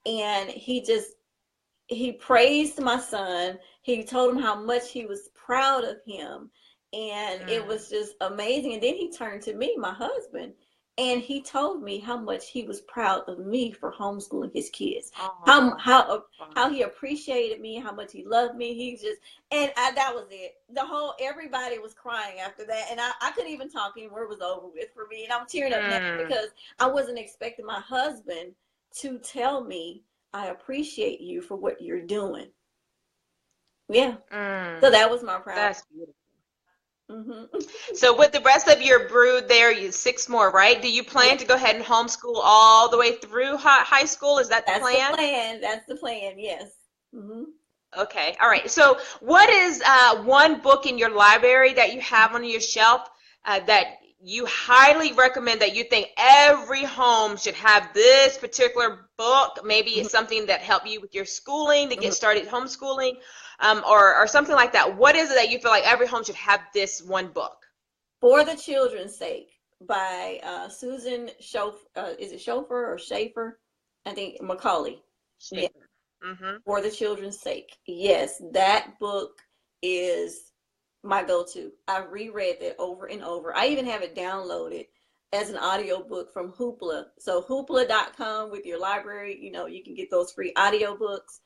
S2: and he praised my son. He told him how much he was proud of him, and it
S1: Mm.
S2: was just amazing. And then he turned to me, my husband, and he told me how much he was proud of me for homeschooling his kids. How
S1: Oh,
S2: how
S1: wow.
S2: how he appreciated me, how much he loved me. He just, that was it. The whole, everybody was crying after that, and I couldn't even talk anymore. It was over with for me, and I'm tearing up now
S1: Mm.
S2: because I wasn't expecting my husband to tell me, I appreciate you for what you're doing. Yeah. So
S1: Mm.
S2: that was my proud.
S1: That's beautiful.
S2: Hmm.
S1: So with the rest of your brood there, you 6 more, right? Do you
S2: Yeah,
S1: plan to go ahead and homeschool all the way through high school? Is that the
S2: that's the
S1: plan?
S2: plan. That's the plan. Yes. Hmm.
S1: Okay, all right. So what is one book in your library that you have on your shelf that you highly recommend, that you think every home should have this particular book? Maybe
S2: Hmm.
S1: it's something that helped you with your schooling to
S2: Hmm.
S1: get started homeschooling, or something like that. What is it that you feel like every home should have this one book?
S2: For the Children's Sake by Susan is it Schofer or Schaefer? I think Macaulay. Yeah.
S1: Shaker. Mm-hmm.
S2: For the Children's Sake. Yes, that book is my go-to. I've reread that over and over. I even have it downloaded as an audio book from Hoopla. So hoopla.com, with your library, you can get those free audiobooks.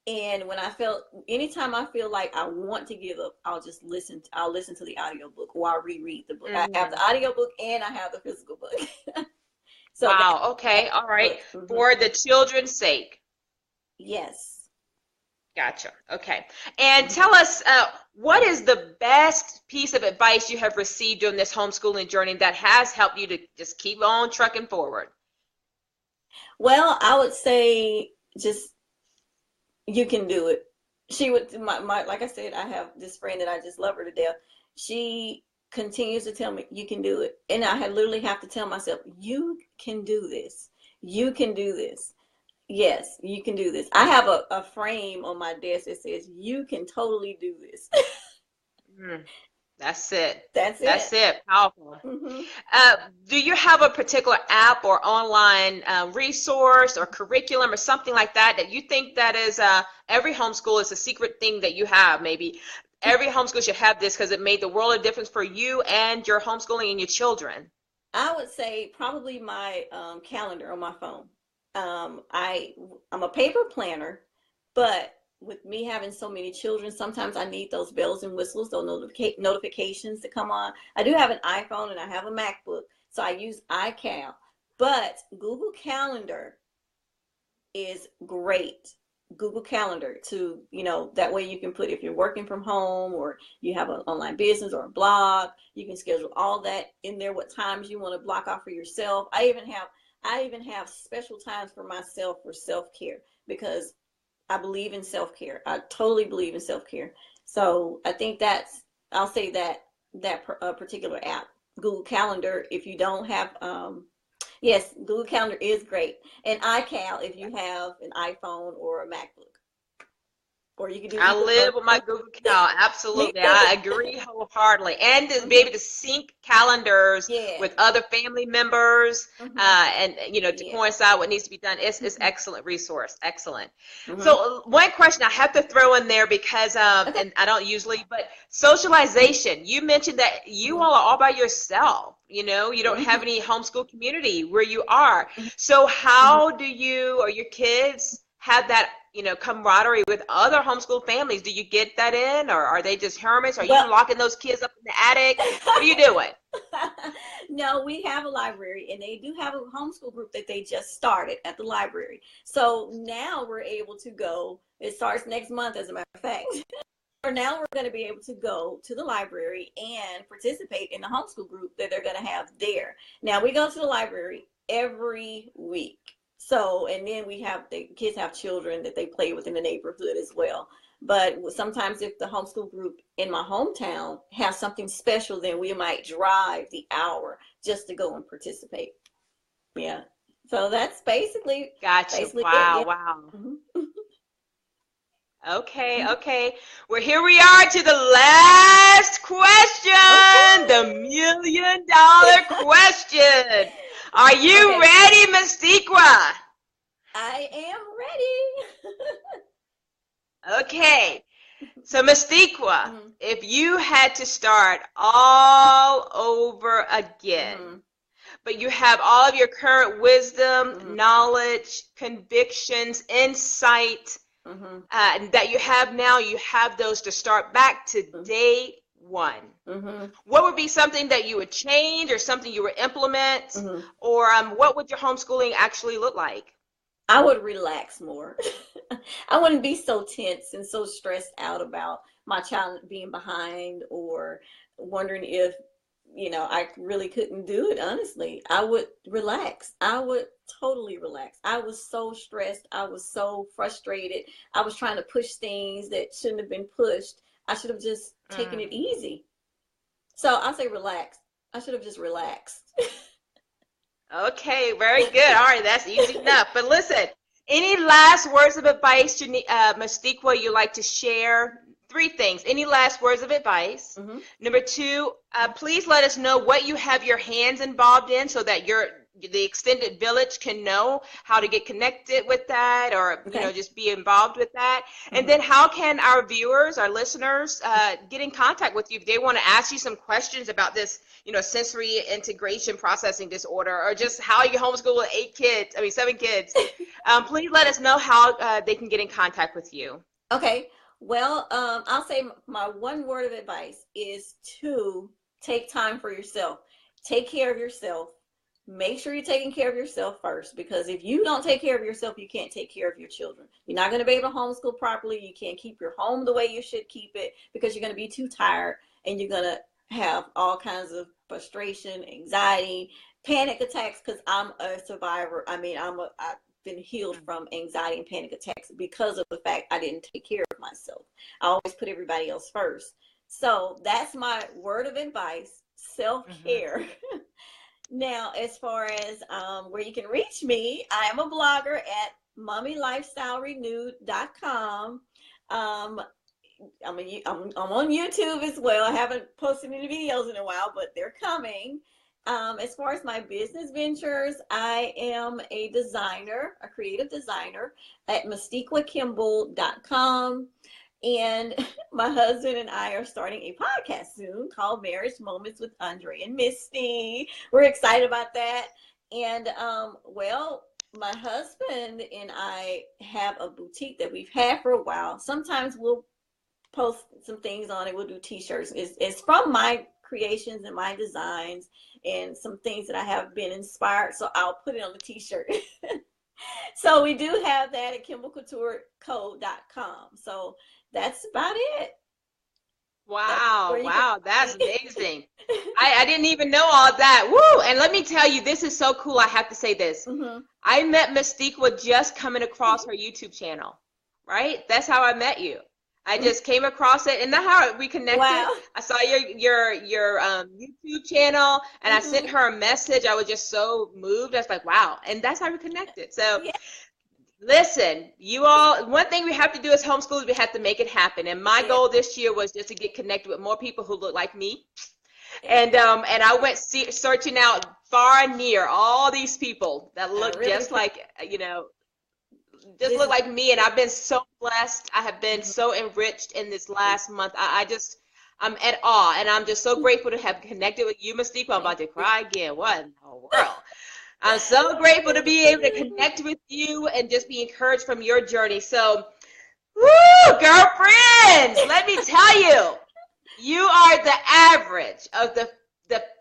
S2: And anytime I feel like I want to give up, I'll listen to the audiobook, or I'll reread the book. I have the
S1: Mm-hmm.
S2: audiobook and I have the physical book. So
S1: Wow.
S2: that's
S1: Okay. All
S2: the
S1: right.
S2: book. Hmm.
S1: For the children's sake.
S2: Yes.
S1: Gotcha. Okay. And tell us, what is the best piece of advice you have received during this homeschooling journey that has helped you to just keep on trucking forward?
S2: Well, I would say just, you can do it. She would, like I said, I have this friend that I just love her to death. She continues to tell me, you can do it. And I had literally have to tell myself, you can do this. You can do this. Yes, you can do this. I have a frame on my desk that says, you can totally do this.
S1: Mm, that's it.
S2: That's
S1: That's
S2: it.
S1: it. Powerful.
S2: Hmm.
S1: Uh, do you have a particular app or online resource or curriculum or something like that that you think that is every homeschool is a secret thing that you have? Maybe every homeschool should have this because it made the world of difference for you and your homeschooling and your children.
S2: I would say probably my calendar on my phone. Um, I I'm a paper planner, but with me having so many children, sometimes I need those bells and whistles, those notifications to come on. I do have an iPhone and I have a MacBook, so I use iCal. But Google Calendar is great. Google Calendar to, that way you can put, if you're working from home or you have an online business or a blog, you can schedule all that in there, what times you want to block off for yourself. I even have special times for myself for self-care, because I believe in self-care. I totally believe in self-care. So I think I'll say that particular app, Google Calendar, if you don't have, yes, Google Calendar is great. And iCal if you have an iPhone or a MacBook. Or you can do
S1: I
S2: either
S1: live with my
S2: one.
S1: Google Calendar.
S2: Me
S1: Absolutely.
S2: too.
S1: I agree wholeheartedly. And to be
S2: Hmm.
S1: able to sync calendars
S2: Yes.
S1: with other family members,
S2: Hmm.
S1: and to
S2: Yes.
S1: coincide what needs to be done is
S2: Hmm.
S1: excellent resource. Excellent.
S2: Hmm.
S1: So one question I have to throw in there because
S2: Okay.
S1: and I don't usually, but socialization. You mentioned that you
S2: Hmm.
S1: all are all by yourself. You don't
S2: Hmm.
S1: have any homeschool community where you are.
S2: Hmm.
S1: So
S2: Hmm.
S1: how do you or your kids have that, camaraderie with other homeschool families? Do you get that in, or are they just hermits? Are
S2: Well,
S1: you locking those kids up in the attic? What are you doing?
S2: no, we have a library, and they do have a homeschool group that they just started at the library. So now we're able to go. It starts next month, as a matter of fact. now we're going to be able to go to the library and participate in the homeschool group that they're going to have there. Now we go to the library every week. So, and then the kids have children that they play with in the neighborhood as well. But sometimes if the homeschool group in my hometown has something special, then we might drive the hour just to go and participate. Yeah. So that's basically
S1: Wow,
S2: it.
S1: wow.
S2: Mm-hmm.
S1: Okay. Well, here we are to the last question, the $1 million question. Are you ready, Mystiqua?
S2: I am ready.
S1: Okay. So, Mystiqua, if you had to start all over again, but you have all of your current wisdom, knowledge, convictions, insight, that you have now, you have those to start back to day one. What would be something that you would change or something you would implement? Or what would your homeschooling actually look like?
S2: I would relax more. I wouldn't be so tense and so stressed out about my child being behind or wondering if, I really couldn't do it. Honestly, I would relax. I would totally relax. I was so stressed. I was so frustrated. I was trying to push things that shouldn't have been pushed. I should have just taken it easy. So I say relax. I should have just relaxed.
S1: Okay, very good. All right, that's easy enough. But listen, any last words of advice, Mystiqua, you'd like to share? 3 things. Any last words of advice? Number 2, please let us know what you have your hands involved in so that the extended village can know how to get connected with that or, just be involved with that. And then how can our viewers, our listeners, get in contact with you if they want to ask you some questions about this, sensory integration processing disorder or just how you homeschool 7 kids. Please let us know how they can get in contact with you.
S2: Okay. Well, I'll say my one word of advice is to take time for yourself. Take care of yourself. Make sure you're taking care of yourself first, because if you don't take care of yourself, you can't take care of your children. You're not going to be able to homeschool properly. You can't keep your home the way you should keep it because you're going to be too tired and you're going to have all kinds of frustration, anxiety, panic attacks, because I'm a survivor. I've been healed from anxiety and panic attacks because of the fact I didn't take care of myself. I always put everybody else first. So that's my word of advice, self-care. Now, as far as where you can reach me, I am a blogger at mommylifestylerenewed.com. I'm on YouTube as well. I haven't posted any videos in a while, but they're coming. As far as my business ventures, I am a designer, a creative designer at mystiquakimble.com. And my husband and I are starting a podcast soon called Marriage Moments with Andre and Misty. We're excited about that. And, my husband and I have a boutique that we've had for a while. Sometimes we'll post some things on it. We'll do t-shirts. It's from my creations and my designs and some things that I have been inspired. So I'll put it on the t-shirt. So we do have that at kimblecoutureco.com. So that's about it.
S1: Wow, that's amazing. I didn't even know all that. Woo! And let me tell you, this is so cool. I have to say this. I met Mystiqua just coming across her YouTube channel, right? That's how I met you. I just came across it, and that's how we connected.
S2: Wow.
S1: I saw your YouTube channel, and I sent her a message. I was just so moved. I was like, wow. And that's how we connected. So listen, you all, one thing we have to do as homeschoolers, we have to make it happen. And my goal this year was just to get connected with more people who look like me. And I went searching out far and near all these people that look just like, just look like me. And I've been so blessed. I have been so enriched in this last month. I'm at awe, and I'm just so grateful to have connected with you, Mystiqua. I'm about to cry again. What in the world? I'm so grateful to be able to connect with you and just be encouraged from your journey. So, woo, girlfriends, let me tell you, you are the average of the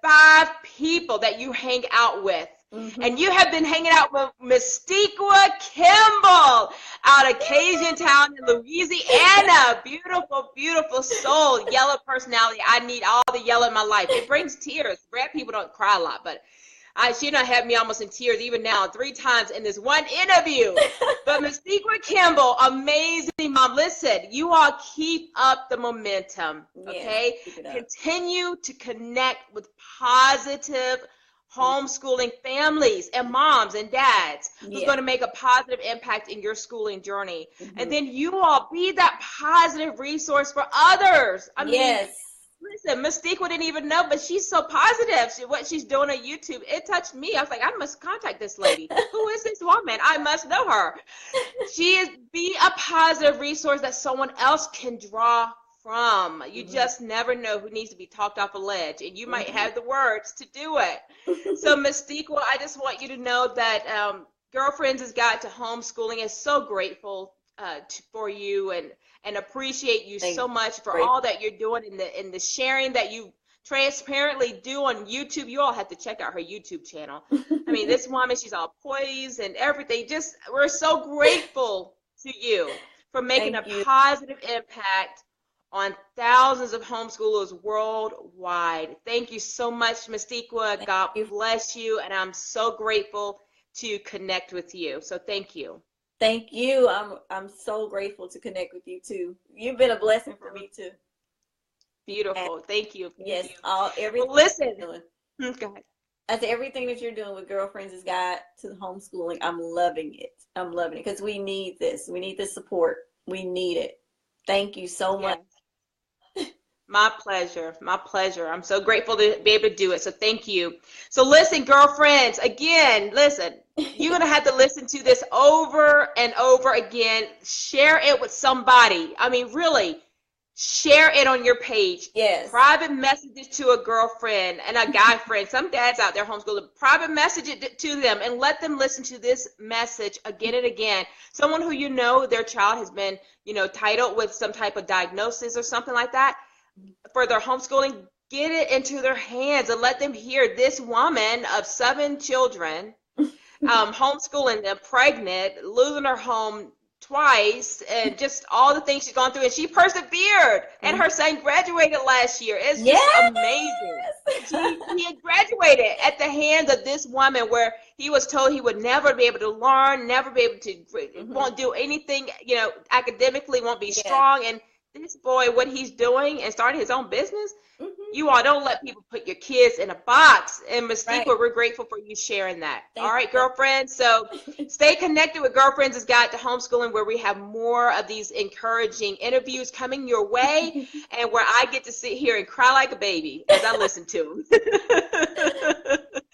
S1: 5 people that you hang out with And you have been hanging out with Mystiqua Kimble out of Cajun town in Louisiana. Beautiful, beautiful soul, yellow personality. I need all the yellow in my life. It brings tears. Red people don't cry a lot, but she done had me almost in tears even now 3 times in this one interview. But Mystiqua Kimble, amazing mom. Listen, you all keep up the momentum, okay?
S2: Yes,
S1: continue to connect with positive homeschooling families and moms and dads who's going to make a positive impact in your schooling journey. And then you all be that positive resource for others. I mean, listen, Mystiqua didn't even know, but she's so positive. What she's doing on YouTube, it touched me. I was like, I must contact this lady. Who is this woman? I must know her. Be a positive resource that someone else can draw from. You just never know who needs to be talked off a ledge, and you might have the words to do it. So Mystiqua, I just want you to know that Girlfriends' Guide to Homeschooling is so grateful for you and appreciate you so much for all that you're doing in the sharing that you transparently do on YouTube. You all have to check out her YouTube channel. I mean, this woman, she's all poised and everything. Just, we're so grateful to you for making a positive impact on thousands of homeschoolers worldwide. Thank you so much, Mystiqua. God bless you, and I'm so grateful to connect with you. So thank you.
S2: Thank you. I'm so grateful to connect with you too. You've been a blessing for me too.
S1: Beautiful.
S2: And
S1: thank you.
S2: Yes. Everything.
S1: Well, listen.
S2: You're doing.
S1: Go ahead.
S2: I said everything that you're doing with Girlfriends' Guide to Homeschooling. I'm loving it. I'm loving it because we need this. We need this support. We need it. Thank you so much.
S1: My pleasure. My pleasure. I'm so grateful to be able to do it. So thank you. So listen, girlfriends, again, listen, you're going to have to listen to this over and over again. Share it with somebody. I mean, really, share it on your page.
S2: Yes.
S1: Private message it to a girlfriend and a guy friend. Some dads out there homeschooling. Private message it to them and let them listen to this message again and again. Someone who you know their child has been, titled with some type of diagnosis or something like that. For their homeschooling, get it into their hands and let them hear this woman of 7 children, homeschooling them, pregnant, losing her home twice, and just all the things she's gone through. And she persevered, and her son graduated last year. It's just amazing. He had graduated at the hands of this woman where he was told he would never be able to learn, never be able to, won't do anything, academically, won't be strong. And this boy, what he's doing and starting his own business, you all don't let people put your kids in a box. And Mystiqua, we're grateful for you sharing that. All right, girlfriends. So stay connected with Girlfriends' Guide to Homeschooling, where we have more of these encouraging interviews coming your way, and where I get to sit here and cry like a baby as I listen to them.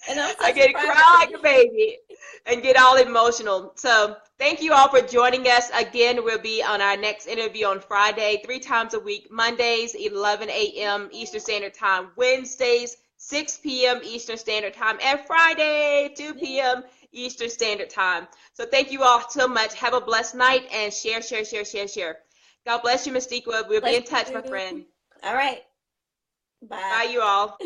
S2: And
S1: I get to cry like a baby and get all emotional. So thank you all for joining us. Again, we'll be on our next interview on Friday, 3 times a week, Mondays, 11 a.m. Eastern Standard Time, Wednesdays, 6 p.m. Eastern Standard Time, and Friday, 2 p.m. Eastern Standard Time. So thank you all so much. Have a blessed night, and share. God bless you, Mystiqua. We'll be in touch, my friend.
S2: All right. Bye.
S1: Bye, you all.